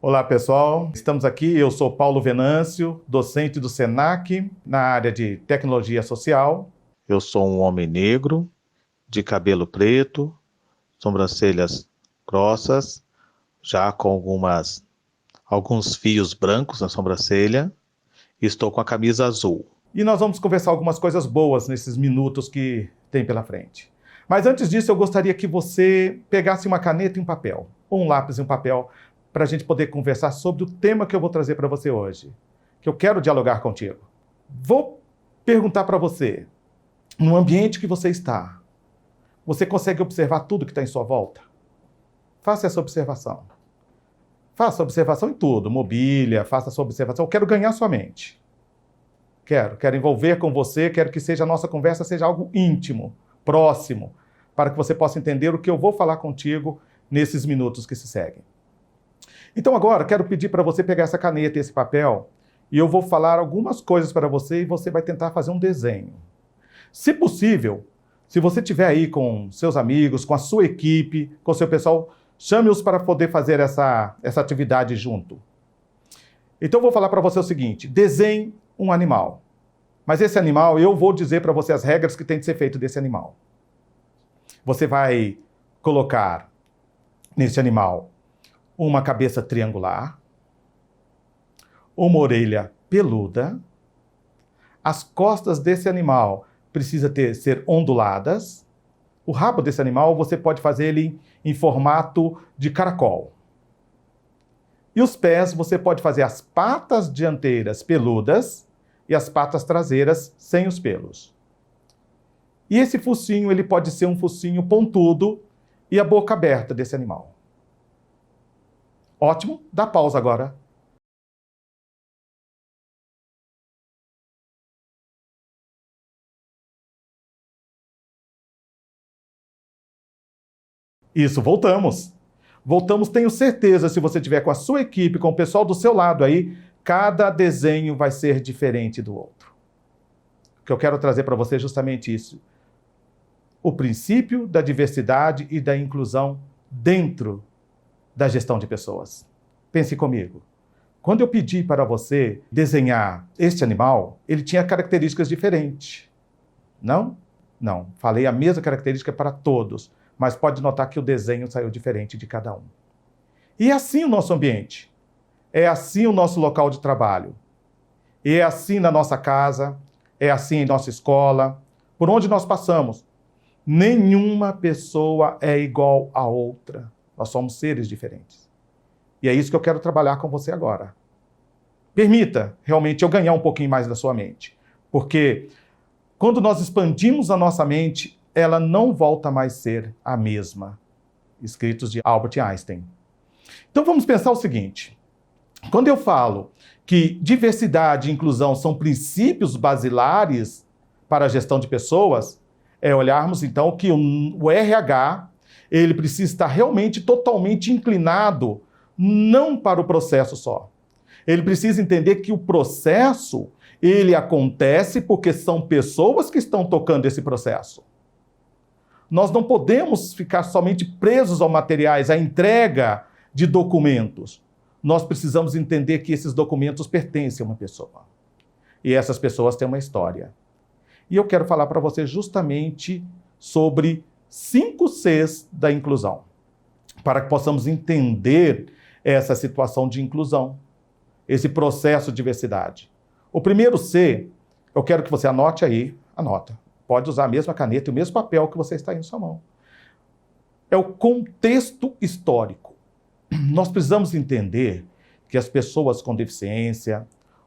Olá pessoal, estamos aqui, eu sou Paulo Venâncio, docente do SENAC na área de tecnologia social. Eu sou um homem negro, de cabelo preto, sobrancelhas grossas, já com alguns fios brancos na sobrancelha, e estou com a camisa azul. E nós vamos conversar algumas coisas boas nesses minutos que tem pela frente. Mas antes disso, eu gostaria que você pegasse uma caneta e um papel, ou um lápis e um papel, para a gente poder conversar sobre o tema que eu vou trazer para você hoje, que eu quero dialogar contigo. Vou perguntar para você, no ambiente que você está, você consegue observar tudo que está em sua volta? Faça essa observação. Faça observação em tudo, mobília, faça essa observação. Eu quero ganhar sua mente. Quero envolver com você, quero que a nossa conversa seja algo íntimo, próximo, para que você possa entender o que eu vou falar contigo nesses minutos que se seguem. Então agora, quero pedir para você pegar essa caneta e esse papel, e eu vou falar algumas coisas para você, e você vai tentar fazer um desenho. Se possível, se você estiver aí com seus amigos, com a sua equipe, com o seu pessoal, chame-os para poder fazer essa atividade junto. Então eu vou falar para você o seguinte, desenhe um animal. Mas esse animal, eu vou dizer para você as regras que tem que ser feito desse animal. Você vai colocar nesse animal uma cabeça triangular, uma orelha peluda, as costas desse animal precisam ser onduladas, o rabo desse animal você pode fazer ele em formato de caracol. E os pés você pode fazer as patas dianteiras peludas e as patas traseiras sem os pelos. E esse focinho ele pode ser um focinho pontudo e a boca aberta desse animal. Ótimo, dá pausa agora. Isso, voltamos. Voltamos, tenho certeza, se você estiver com a sua equipe, com o pessoal do seu lado aí, cada desenho vai ser diferente do outro. O que eu quero trazer para você é justamente isso. O princípio da diversidade e da inclusão dentro da gestão de pessoas. Pense comigo. Quando eu pedi para você desenhar este animal, ele tinha características diferentes. Não? Não. Falei a mesma característica para todos, mas pode notar que o desenho saiu diferente de cada um. E é assim o nosso ambiente. É assim o nosso local de trabalho. E é assim na nossa casa, é assim em nossa escola, por onde nós passamos. Nenhuma pessoa é igual a outra. Nós somos seres diferentes. E é isso que eu quero trabalhar com você agora. Permita realmente eu ganhar um pouquinho mais da sua mente. Porque quando nós expandimos a nossa mente, ela não volta mais a ser a mesma. Escritos de Albert Einstein. Então vamos pensar o seguinte. Quando eu falo que diversidade e inclusão são princípios basilares para a gestão de pessoas, é olharmos então que o RH ele precisa estar realmente totalmente inclinado não para o processo só. Ele precisa entender que o processo ele acontece porque são pessoas que estão tocando esse processo. Nós não podemos ficar somente presos aos materiais, à entrega de documentos. Nós precisamos entender que esses documentos pertencem a uma pessoa. E essas pessoas têm uma história. E eu quero falar para você justamente sobre 5 Cs da inclusão, para que possamos entender essa situação de inclusão, esse processo de diversidade. O primeiro C, eu quero que você anote aí, anota. Pode usar a mesma caneta e o mesmo papel que você está aí na sua mão. É o contexto histórico. Nós precisamos entender que as pessoas com deficiência,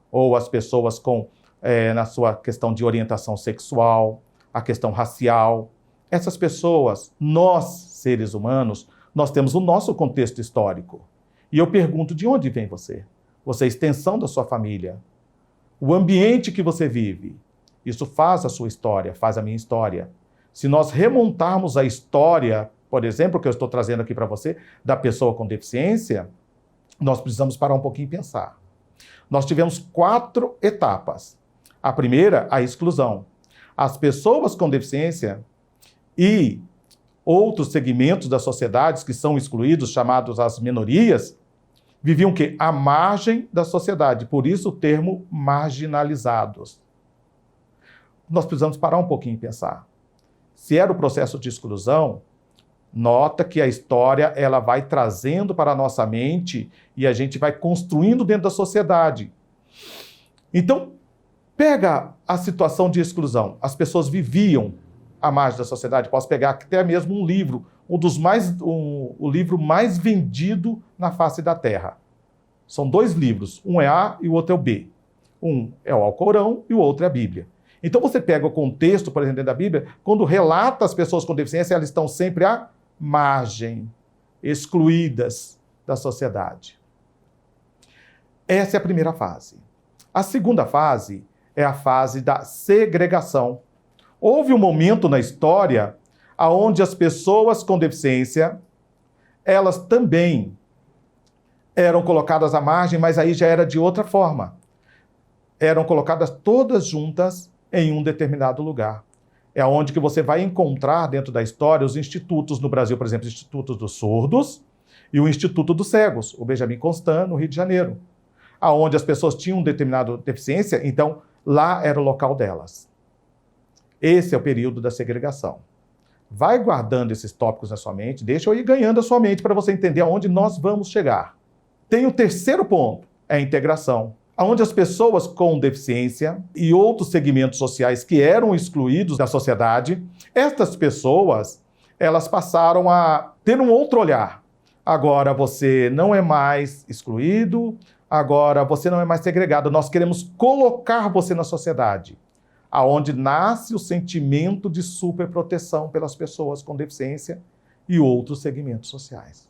ou as pessoas na sua questão de orientação sexual, a questão racial, essas pessoas, nós, seres humanos, nós temos o nosso contexto histórico. E eu pergunto, de onde vem você? Você é extensão da sua família. O ambiente que você vive, isso faz a sua história, faz a minha história. Se nós remontarmos a história, por exemplo, que eu estou trazendo aqui para você, da pessoa com deficiência, nós precisamos parar um pouquinho e pensar. Nós tivemos 4 etapas. A primeira, a exclusão. As pessoas com deficiência e outros segmentos da sociedade que são excluídos, chamados as minorias, Viviam o quê? À margem da sociedade, por isso o termo marginalizados. Nós precisamos parar um pouquinho e pensar. Se era o processo de exclusão, nota que a história ela vai trazendo para a nossa mente e a gente vai construindo dentro da sociedade. Então, pega a situação de exclusão. As pessoas viviam à margem da sociedade. Posso pegar até mesmo um livro, o livro mais vendido na face da Terra. São 2 livros, um é A e o outro é o B. Um é o Alcorão e o outro é a Bíblia. Então você pega o contexto, por exemplo, dentro da Bíblia, quando relata as pessoas com deficiência, elas estão sempre à margem, excluídas da sociedade. Essa é a primeira fase. A segunda fase é a fase da segregação. Houve um momento na história onde as pessoas com deficiência, elas também eram colocadas à margem, mas aí já era de outra forma. Eram colocadas todas juntas em um determinado lugar. É onde que você vai encontrar dentro da história os institutos no Brasil, por exemplo, o Instituto dos Surdos e o Instituto dos Cegos, o Benjamin Constant, no Rio de Janeiro. Onde as pessoas tinham determinada deficiência, então lá era o local delas. Esse é o período da segregação. Vai guardando esses tópicos na sua mente, deixa eu ir ganhando a sua mente para você entender aonde nós vamos chegar. Tem o terceiro ponto, é a integração, onde as pessoas com deficiência e outros segmentos sociais que eram excluídos da sociedade, estas pessoas, elas passaram a ter um outro olhar. Agora você não é mais excluído, agora você não é mais segregado, nós queremos colocar você na sociedade, aonde nasce o sentimento de superproteção pelas pessoas com deficiência e outros segmentos sociais.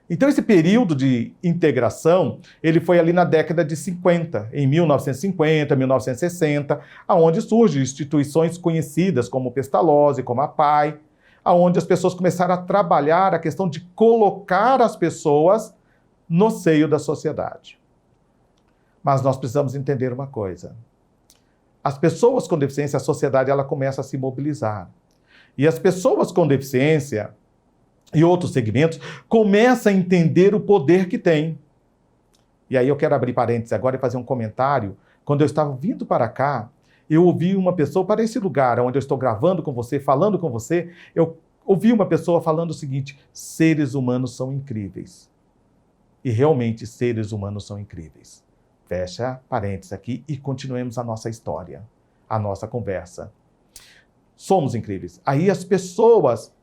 Então esse período de integração, ele foi ali na década de 50, em 1950, 1960, aonde surgem instituições conhecidas como o Pestalozzi, como a PAI, aonde as pessoas começaram a trabalhar a questão de colocar as pessoas no seio da sociedade. Mas nós precisamos entender uma coisa. As pessoas com deficiência, a sociedade, ela começa a se mobilizar. E as pessoas com deficiência e outros segmentos começam a entender o poder que tem. E aí eu quero abrir parênteses agora e fazer um comentário. Quando eu estava vindo para cá, eu ouvi uma pessoa, para esse lugar onde eu estou gravando com você, falando com você, eu ouvi uma pessoa falando o seguinte: seres humanos são incríveis. E realmente seres humanos são incríveis. Fecha parênteses aqui e continuemos a nossa história, a nossa conversa. Somos incríveis. Aí as pessoas,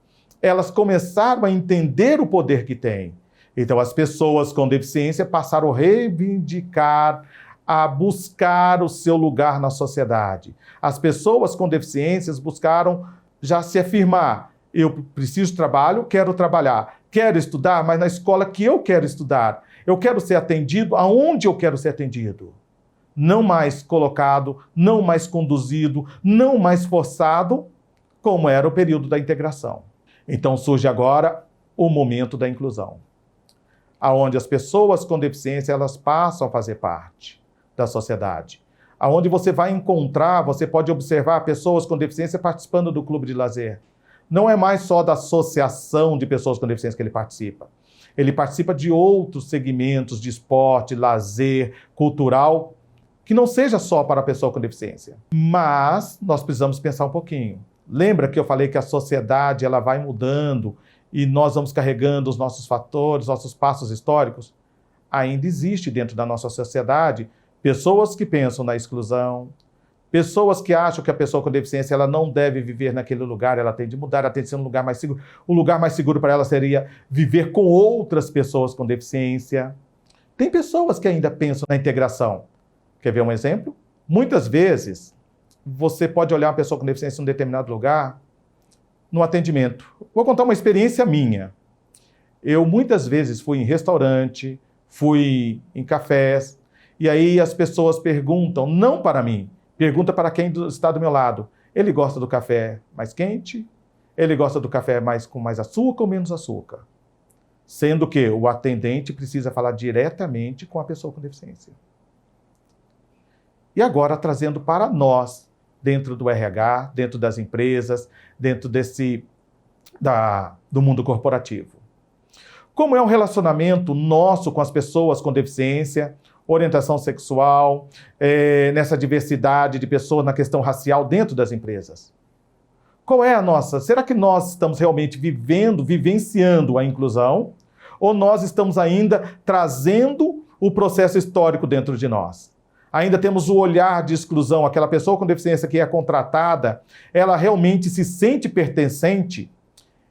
elas começaram a entender o poder que têm. Então as pessoas com deficiência passaram a reivindicar, a buscar o seu lugar na sociedade. As pessoas com deficiências buscaram já se afirmar. Eu preciso de trabalho, quero trabalhar. Quero estudar, mas na escola que eu quero estudar. Eu quero ser atendido aonde eu quero ser atendido. Não mais colocado, não mais conduzido, não mais forçado, como era o período da integração. Então surge agora o momento da inclusão, aonde as pessoas com deficiência elas passam a fazer parte da sociedade. Aonde você vai encontrar, você pode observar pessoas com deficiência participando do clube de lazer. Não é mais só da associação de pessoas com deficiência que ele participa. Ele participa de outros segmentos de esporte, lazer, cultural, que não seja só para a pessoa com deficiência. Mas nós precisamos pensar um pouquinho. Lembra que eu falei que a sociedade ela vai mudando e nós vamos carregando os nossos fatores, nossos passos históricos? Ainda existe dentro da nossa sociedade pessoas que pensam na exclusão, pessoas que acham que a pessoa com deficiência ela não deve viver naquele lugar, ela tem de mudar, ela tem de ser um lugar mais seguro. O lugar mais seguro para ela seria viver com outras pessoas com deficiência. Tem pessoas que ainda pensam na integração. Quer ver um exemplo? Muitas vezes, você pode olhar uma pessoa com deficiência em um determinado lugar, no atendimento. Vou contar uma experiência minha. Eu muitas vezes fui em restaurante, fui em cafés, e aí as pessoas perguntam, não para mim, pergunta para quem está do meu lado. Ele gosta do café mais quente? Ele gosta do café com mais açúcar ou menos açúcar? Sendo que o atendente precisa falar diretamente com a pessoa com deficiência. E agora trazendo para nós, dentro do RH, dentro das empresas, dentro do mundo corporativo. Como é um relacionamento nosso com as pessoas com deficiência, orientação sexual, nessa diversidade de pessoas na questão racial dentro das empresas? Qual é a nossa? Será que nós estamos realmente vivenciando a inclusão? Ou nós estamos ainda trazendo o processo histórico dentro de nós? Ainda temos o olhar de exclusão, aquela pessoa com deficiência que é contratada, ela realmente se sente pertencente?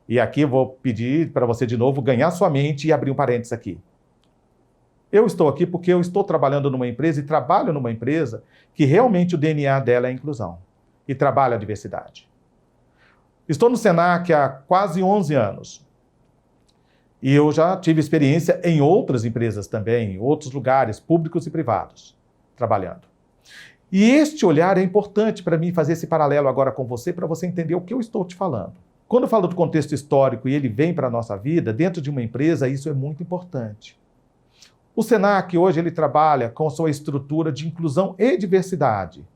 E aqui eu vou pedir para você de novo ganhar sua mente e abrir um parênteses aqui. Eu estou aqui porque eu estou trabalhando numa empresa e trabalho numa empresa que realmente o DNA dela é a inclusão e trabalha a diversidade. Estou no Senac há quase 11 anos. E eu já tive experiência em outras empresas também, em outros lugares, públicos e privados, trabalhando. E este olhar é importante para mim fazer esse paralelo agora com você, para você entender o que eu estou te falando. Quando eu falo do contexto histórico e ele vem para a nossa vida, dentro de uma empresa, isso é muito importante. O Senac hoje ele trabalha com sua estrutura de inclusão e diversidade,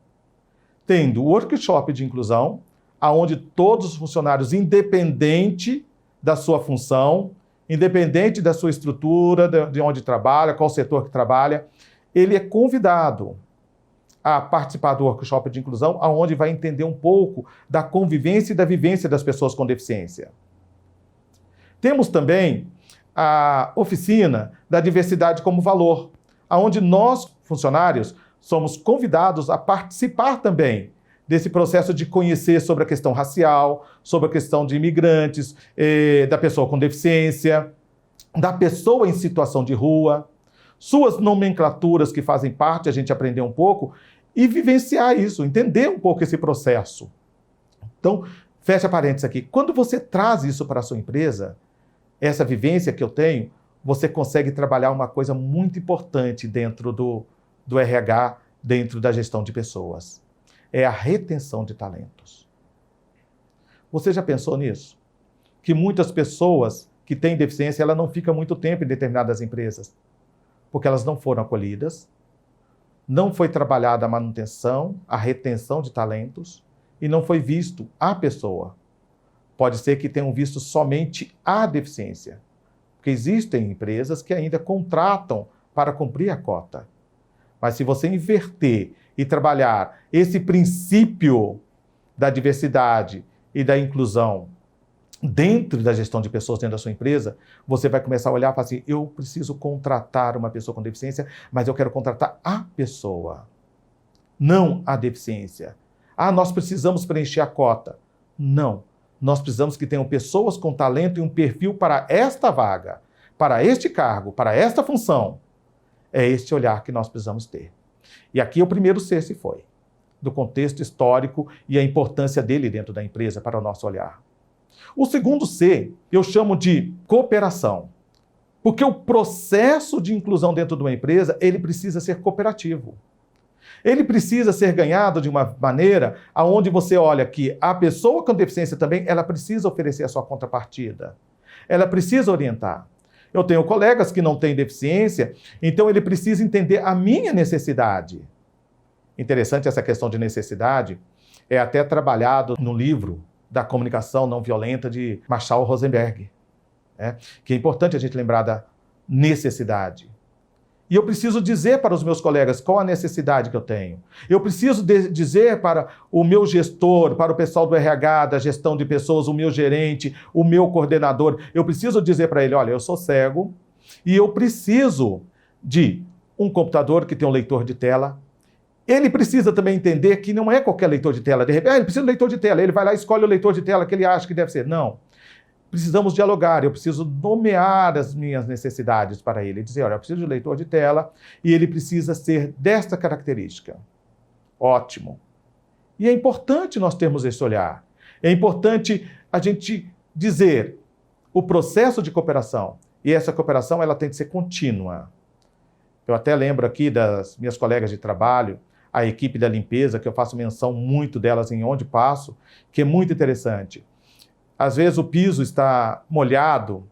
tendo o workshop de inclusão, onde todos os funcionários, independente da sua função, independente da sua estrutura, de onde trabalha, qual setor que trabalha, ele é convidado a participar do workshop de inclusão, onde vai entender um pouco da convivência e da vivência das pessoas com deficiência. Temos também a oficina da diversidade como valor, onde nós, funcionários, somos convidados a participar também desse processo de conhecer sobre a questão racial, sobre a questão de imigrantes, da pessoa com deficiência, da pessoa em situação de rua, suas nomenclaturas que fazem parte, a gente aprender um pouco e vivenciar isso, entender um pouco esse processo. Então, fecha parênteses aqui. Quando você traz isso para a sua empresa, essa vivência que eu tenho, você consegue trabalhar uma coisa muito importante dentro do RH, dentro da gestão de pessoas. É a retenção de talentos. Você já pensou nisso? Que muitas pessoas que têm deficiência, ela não fica muito tempo em determinadas empresas, porque elas não foram acolhidas, não foi trabalhada a manutenção, a retenção de talentos, e não foi visto a pessoa. Pode ser que tenham visto somente a deficiência, porque existem empresas que ainda contratam para cumprir a cota. Mas se você inverter e trabalhar esse princípio da diversidade e da inclusão dentro da gestão de pessoas dentro da sua empresa, você vai começar a olhar e falar assim, eu preciso contratar uma pessoa com deficiência, mas eu quero contratar a pessoa, não a deficiência. Ah, nós precisamos preencher a cota. Não, nós precisamos que tenham pessoas com talento e um perfil para esta vaga, para este cargo, para esta função. É este olhar que nós precisamos ter. E aqui o primeiro C se foi, do contexto histórico e a importância dele dentro da empresa para o nosso olhar. O segundo C, eu chamo de cooperação. Porque o processo de inclusão dentro de uma empresa, ele precisa ser cooperativo. Ele precisa ser ganhado de uma maneira onde você olha que a pessoa com deficiência também, ela precisa oferecer a sua contrapartida. Ela precisa orientar. Eu tenho colegas que não têm deficiência, então ele precisa entender a minha necessidade. Interessante essa questão de necessidade, é até trabalhado no livro da comunicação não violenta de Marshall Rosenberg, que é importante a gente lembrar da necessidade. E eu preciso dizer para os meus colegas qual a necessidade que eu tenho. Eu preciso dizer para o meu gestor, para o pessoal do RH, da gestão de pessoas, o meu gerente, o meu coordenador. Eu preciso dizer para ele, olha, eu sou cego e eu preciso de um computador que tem um leitor de tela. Ele precisa também entender que não é qualquer leitor de tela. De repente, ele precisa de um leitor de tela. Ele vai lá e escolhe o leitor de tela que ele acha que deve ser. Não. Precisamos dialogar, eu preciso nomear as minhas necessidades para ele. Dizer, olha, eu preciso de um leitor de tela e ele precisa ser desta característica. Ótimo. E é importante nós termos esse olhar. É importante a gente dizer o processo de cooperação. E essa cooperação ela tem que ser contínua. Eu até lembro aqui das minhas colegas de trabalho, a equipe da limpeza, que eu faço menção muito delas em onde passo, que é muito interessante. Às vezes o piso está molhado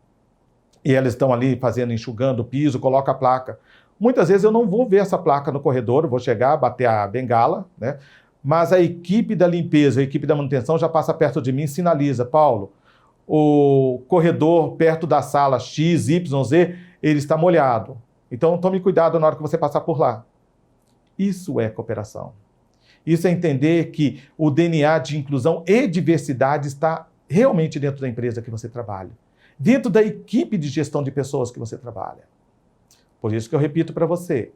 e elas estão ali enxugando o piso, coloca a placa. Muitas vezes eu não vou ver essa placa no corredor, vou chegar, bater a bengala, mas a equipe da limpeza, a equipe da manutenção já passa perto de mim e sinaliza, Paulo, o corredor perto da sala X, Y, Z, ele está molhado. Então tome cuidado na hora que você passar por lá. Isso é cooperação. Isso é entender que o DNA de inclusão e diversidade está realmente dentro da empresa que você trabalha, dentro da equipe de gestão de pessoas que você trabalha. Por isso que eu repito para você,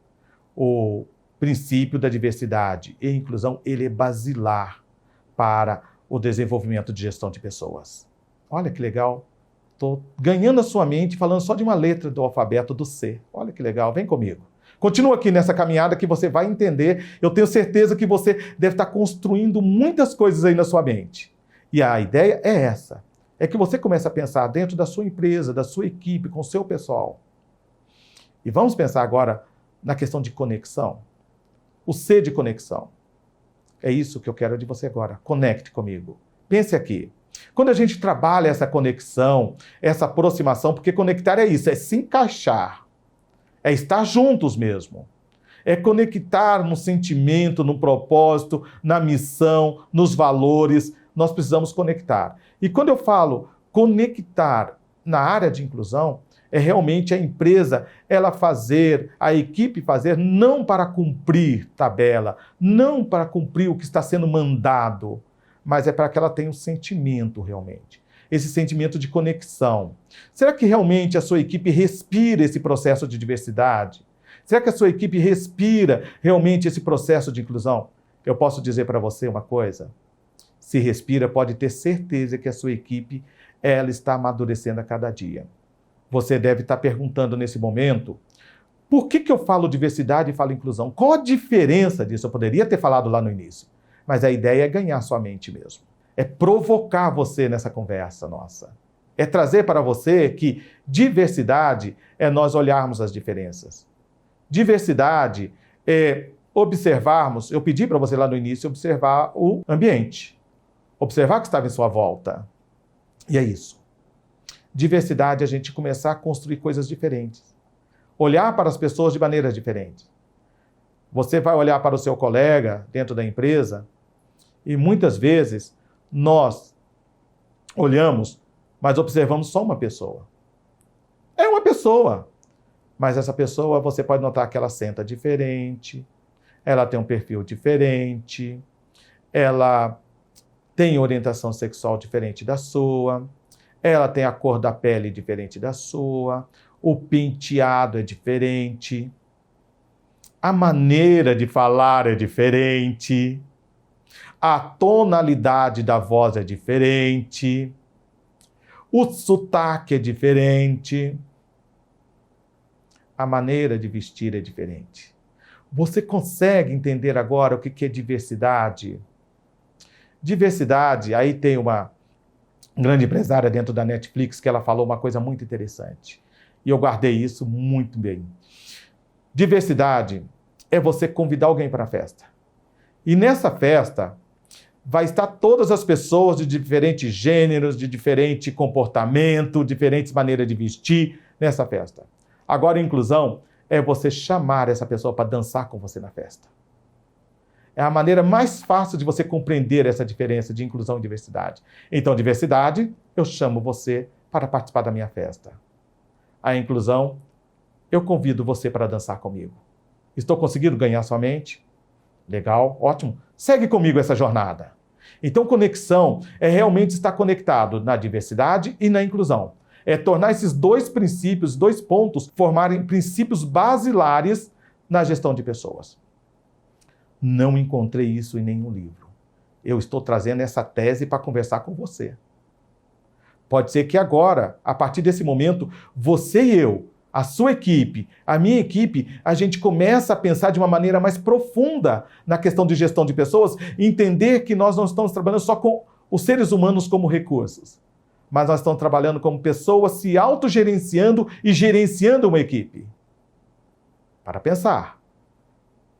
o princípio da diversidade e inclusão, ele é basilar para o desenvolvimento de gestão de pessoas. Olha que legal. Estou ganhando a sua mente falando só de uma letra do alfabeto do C. Olha que legal, vem comigo. Continua aqui nessa caminhada que você vai entender. Eu tenho certeza que você deve estar construindo muitas coisas aí na sua mente. E a ideia é essa. É que você comece a pensar dentro da sua empresa, da sua equipe, com o seu pessoal. E vamos pensar agora na questão de conexão. O C de conexão. É isso que eu quero de você agora. Conecte comigo. Pense aqui. Quando a gente trabalha essa conexão, essa aproximação, porque conectar é isso, é se encaixar. É estar juntos mesmo. É conectar no sentimento, no propósito, na missão, nos valores. Nós precisamos conectar. E quando eu falo conectar na área de inclusão, é realmente a empresa, ela fazer, a equipe fazer, não para cumprir tabela, não para cumprir o que está sendo mandado, mas é para que ela tenha um sentimento realmente. Esse sentimento de conexão. Será que realmente a sua equipe respira esse processo de diversidade? Será que a sua equipe respira realmente esse processo de inclusão? Eu posso dizer para você uma coisa. Se respira, pode ter certeza que a sua equipe, ela está amadurecendo a cada dia. Você deve estar perguntando nesse momento, por que eu falo diversidade e falo inclusão? Qual a diferença disso? Eu poderia ter falado lá no início, mas a ideia é ganhar sua mente mesmo. É provocar você nessa conversa nossa. É trazer para você que diversidade é nós olharmos as diferenças. Diversidade é observarmos, eu pedi para você lá no início, observar o ambiente. Observar o que estava em sua volta. E é isso. Diversidade é a gente começar a construir coisas diferentes. Olhar para as pessoas de maneiras diferentes. Você vai olhar para o seu colega dentro da empresa e muitas vezes nós olhamos, mas observamos só uma pessoa. É uma pessoa. Mas essa pessoa, você pode notar que ela senta diferente, ela tem um perfil diferente, ela tem orientação sexual diferente da sua, ela tem a cor da pele diferente da sua, o penteado é diferente, a maneira de falar é diferente, a tonalidade da voz é diferente, o sotaque é diferente, a maneira de vestir é diferente. Você consegue entender agora o que é diversidade? Diversidade, aí tem uma grande empresária dentro da Netflix que ela falou uma coisa muito interessante. E eu guardei isso muito bem. Diversidade é você convidar alguém para a festa. E nessa festa vai estar todas as pessoas de diferentes gêneros, de diferente comportamento, diferentes maneiras de vestir nessa festa. Agora, inclusão é você chamar essa pessoa para dançar com você na festa. É a maneira mais fácil de você compreender essa diferença de inclusão e diversidade. Então, diversidade, eu chamo você para participar da minha festa. A inclusão, eu convido você para dançar comigo. Estou conseguindo ganhar sua mente? Legal, ótimo. Segue comigo essa jornada. Então, conexão é realmente estar conectado na diversidade e na inclusão. É tornar esses dois princípios, dois pontos, formarem princípios basilares na gestão de pessoas. Não encontrei isso em nenhum livro. Eu estou trazendo essa tese para conversar com você. Pode ser que agora, a partir desse momento, você e eu, a sua equipe, a minha equipe, a gente começa a pensar de uma maneira mais profunda na questão de gestão de pessoas e entender que nós não estamos trabalhando só com os seres humanos como recursos, mas nós estamos trabalhando como pessoas se autogerenciando e gerenciando uma equipe. Para pensar.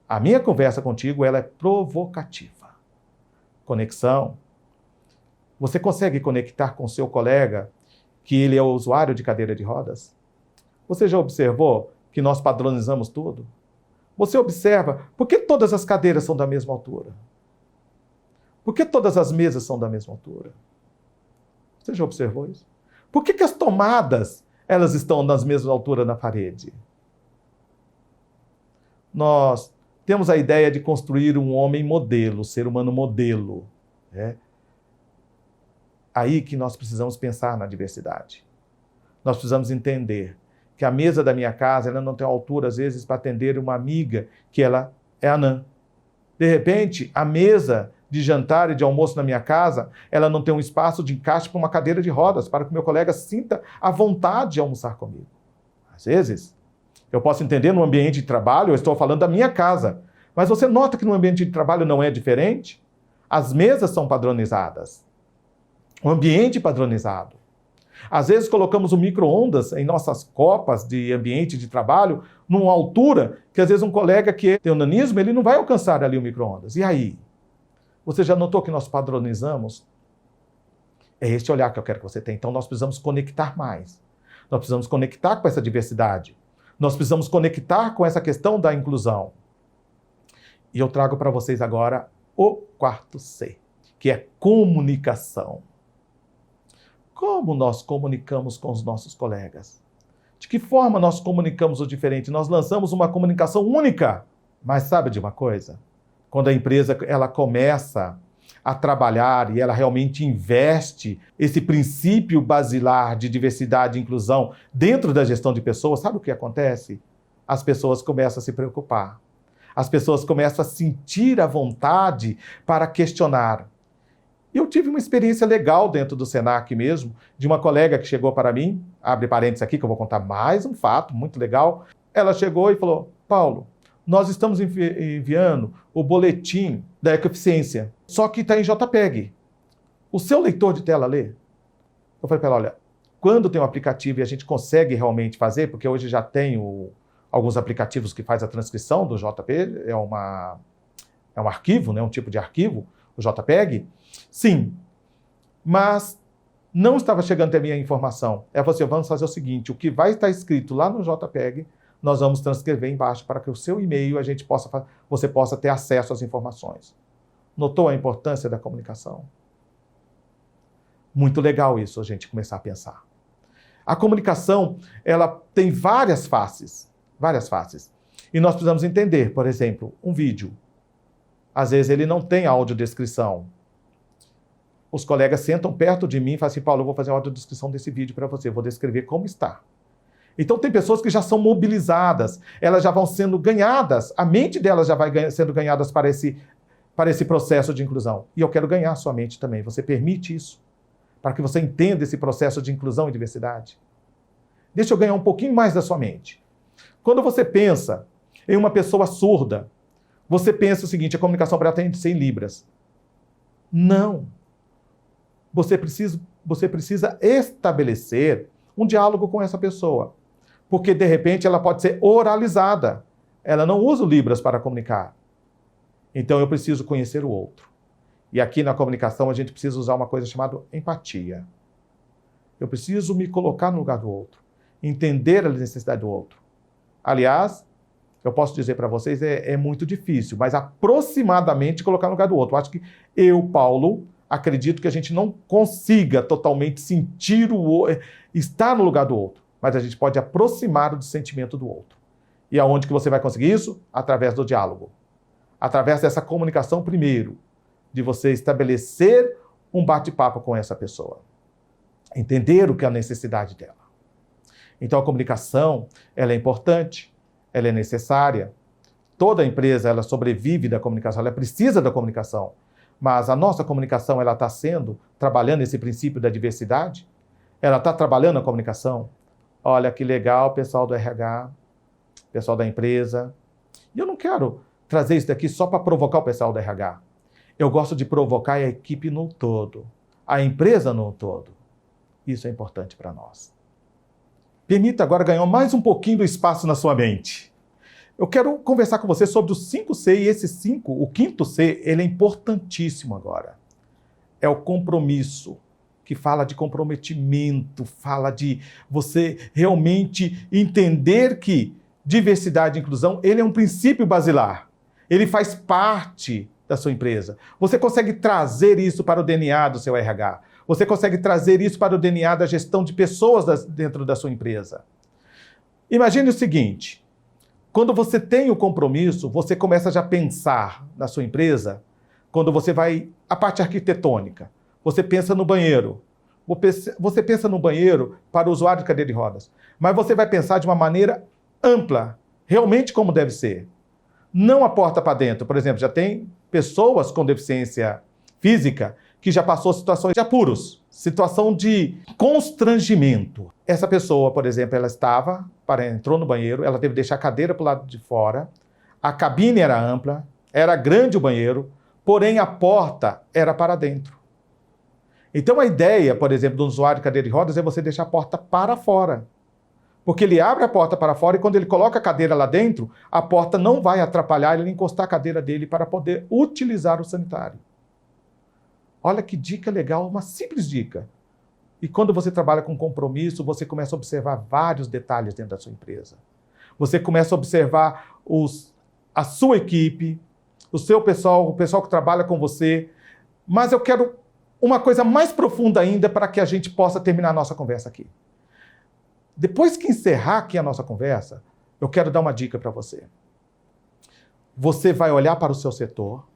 A minha conversa contigo, ela é provocativa. Conexão. Você consegue conectar com seu colega que ele é o usuário de cadeira de rodas? Você já observou que nós padronizamos tudo? Você observa por que todas as cadeiras são da mesma altura? Por que todas as mesas são da mesma altura? Você já observou isso? Por que as tomadas elas estão nas mesmas alturas na parede? Nós temos a ideia de construir um homem modelo, ser humano modelo. É aí que nós precisamos pensar na diversidade. Nós precisamos entender que a mesa da minha casa ela não tem altura, às vezes, para atender uma amiga que ela é anã. De repente, a mesa de jantar e de almoço na minha casa, ela não tem um espaço de encaixe para uma cadeira de rodas, para que o meu colega sinta a vontade de almoçar comigo. Às vezes, eu posso entender no ambiente de trabalho, eu estou falando da minha casa, mas você nota que no ambiente de trabalho não é diferente? As mesas são padronizadas. O ambiente padronizado. Às vezes colocamos o micro-ondas em nossas copas de ambiente de trabalho numa altura que às vezes um colega que tem o nanismo, ele não vai alcançar ali o micro-ondas. E aí? Você já notou que nós padronizamos? É este olhar que eu quero que você tenha. Então nós precisamos conectar mais. Nós precisamos conectar com essa diversidade. Nós precisamos conectar com essa questão da inclusão. E eu trago para vocês agora o quarto C, que é comunicação. Como nós comunicamos com os nossos colegas? De que forma nós comunicamos o diferente? Nós lançamos uma comunicação única. Mas sabe de uma coisa? Quando a empresa ela começa a trabalhar e ela realmente investe esse princípio basilar de diversidade e inclusão dentro da gestão de pessoas, sabe o que acontece? As pessoas começam a se preocupar. As pessoas começam a sentir a vontade para questionar. Eu tive uma experiência legal dentro do Senac mesmo, de uma colega que chegou para mim, abre parênteses aqui que eu vou contar mais um fato muito legal. Ela chegou e falou: Paulo, nós estamos enviando o boletim da ecoeficiência, só que está em JPEG. O seu leitor de tela lê? Eu falei para ela: olha, quando tem um aplicativo e a gente consegue realmente fazer, porque hoje já tem alguns aplicativos que faz a transcrição do JPEG, é um arquivo, né, um tipo de arquivo, o JPEG. Sim, mas não estava chegando até a minha informação. É você, vamos fazer o seguinte, o que vai estar escrito lá no JPEG, nós vamos transcrever embaixo para que o seu e-mail você possa ter acesso às informações. Notou a importância da comunicação? Muito legal isso, a gente começar a pensar. A comunicação, ela tem várias faces. E nós precisamos entender, por exemplo, um vídeo. Às vezes ele não tem audiodescrição. Os colegas sentam perto de mim e falam assim: Paulo, eu vou fazer a audiodescrição desse vídeo para você, vou descrever como está. Então tem pessoas que já são mobilizadas, elas já vão sendo ganhadas, a mente delas já vai sendo ganhadas para esse processo de inclusão. E eu quero ganhar a sua mente também. Você permite isso? Para que você entenda esse processo de inclusão e diversidade? Deixa eu ganhar um pouquinho mais da sua mente. Quando você pensa em uma pessoa surda, você pensa o seguinte: a comunicação para ela tem de ser em libras. Não. Você precisa estabelecer um diálogo com essa pessoa. Porque, de repente, ela pode ser oralizada. Ela não usa o libras para comunicar. Então, eu preciso conhecer o outro. E aqui na comunicação, a gente precisa usar uma coisa chamada empatia. Eu preciso me colocar no lugar do outro. Entender a necessidade do outro. Aliás, eu posso dizer para vocês, é muito difícil, mas aproximadamente colocar no lugar do outro. Eu acho que eu, Paulo, acredito que a gente não consiga totalmente sentir estar no lugar do outro, mas a gente pode aproximar do sentimento do outro. E aonde que você vai conseguir isso? Através do diálogo. Através dessa comunicação primeiro, de você estabelecer um bate-papo com essa pessoa. Entender o que é a necessidade dela. Então a comunicação, ela é importante, ela é necessária. Toda empresa, ela sobrevive da comunicação, ela precisa da comunicação. Mas a nossa comunicação, ela está trabalhando esse princípio da diversidade? Ela está trabalhando a comunicação? Olha que legal, pessoal do RH, pessoal da empresa. E eu não quero trazer isso daqui só para provocar o pessoal do RH. Eu gosto de provocar a equipe no todo, a empresa no todo. Isso é importante para nós. Permita agora ganhar mais um pouquinho do espaço na sua mente. Eu quero conversar com você sobre os 5C, e esse 5, o quinto C, ele é importantíssimo agora. É o compromisso, que fala de comprometimento, fala de você realmente entender que diversidade e inclusão, ele é um princípio basilar. Ele faz parte da sua empresa. Você consegue trazer isso para o DNA do seu RH. Você consegue trazer isso para o DNA da gestão de pessoas dentro da sua empresa. Imagine o seguinte, quando você tem o compromisso, você começa já a pensar na sua empresa, quando você vai à parte arquitetônica, você pensa no banheiro, você pensa no banheiro para o usuário de cadeira de rodas, mas você vai pensar de uma maneira ampla, realmente como deve ser. Não a porta para dentro, por exemplo, já tem pessoas com deficiência física que já passou situações de apuros, situação de constrangimento. Essa pessoa, por exemplo, ela entrou no banheiro, ela teve que deixar a cadeira para o lado de fora, a cabine era ampla, era grande o banheiro, porém a porta era para dentro. Então a ideia, por exemplo, do usuário de cadeira de rodas é você deixar a porta para fora. Porque ele abre a porta para fora e quando ele coloca a cadeira lá dentro, a porta não vai atrapalhar ele encostar a cadeira dele para poder utilizar o sanitário. Olha que dica legal, uma simples dica. E quando você trabalha com compromisso, você começa a observar vários detalhes dentro da sua empresa. Você começa a observar a sua equipe, o seu pessoal, o pessoal que trabalha com você. Mas eu quero uma coisa mais profunda ainda para que a gente possa terminar a nossa conversa aqui. Depois que encerrar aqui a nossa conversa, eu quero dar uma dica para você. Você vai olhar para o seu setor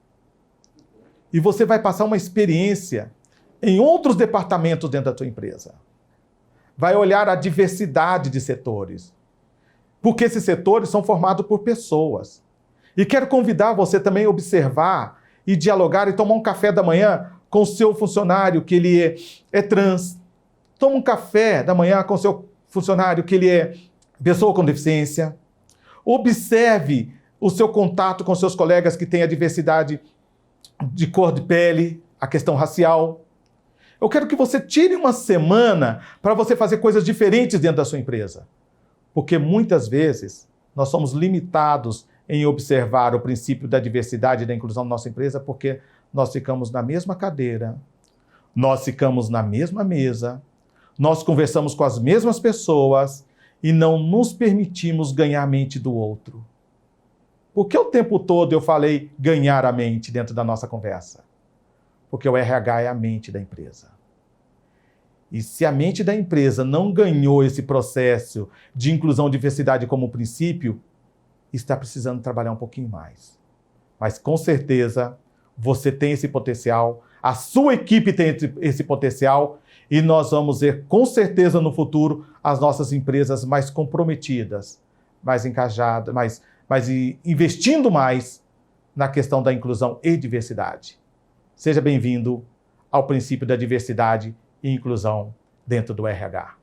e você vai passar uma experiência em outros departamentos dentro da sua empresa. Vai olhar a diversidade de setores, porque esses setores são formados por pessoas. E quero convidar você também a observar e dialogar e tomar um café da manhã com o seu funcionário que ele é trans. Toma um café da manhã com o seu funcionário que ele é pessoa com deficiência. Observe o seu contato com seus colegas que têm a diversidade de cor de pele, a questão racial. Eu quero que você tire uma semana para você fazer coisas diferentes dentro da sua empresa. Porque muitas vezes nós somos limitados em observar o princípio da diversidade e da inclusão da nossa empresa porque nós ficamos na mesma cadeira, nós ficamos na mesma mesa, nós conversamos com as mesmas pessoas e não nos permitimos ganhar a mente do outro. Por que o tempo todo eu falei ganhar a mente dentro da nossa conversa? Porque o RH é a mente da empresa. E se a mente da empresa não ganhou esse processo de inclusão e diversidade como princípio, está precisando trabalhar um pouquinho mais. Mas com certeza você tem esse potencial, a sua equipe tem esse potencial e nós vamos ver com certeza no futuro as nossas empresas mais comprometidas, mais engajadas, mais investindo mais na questão da inclusão e diversidade. Seja bem-vindo ao princípio da diversidade e inclusão dentro do RH.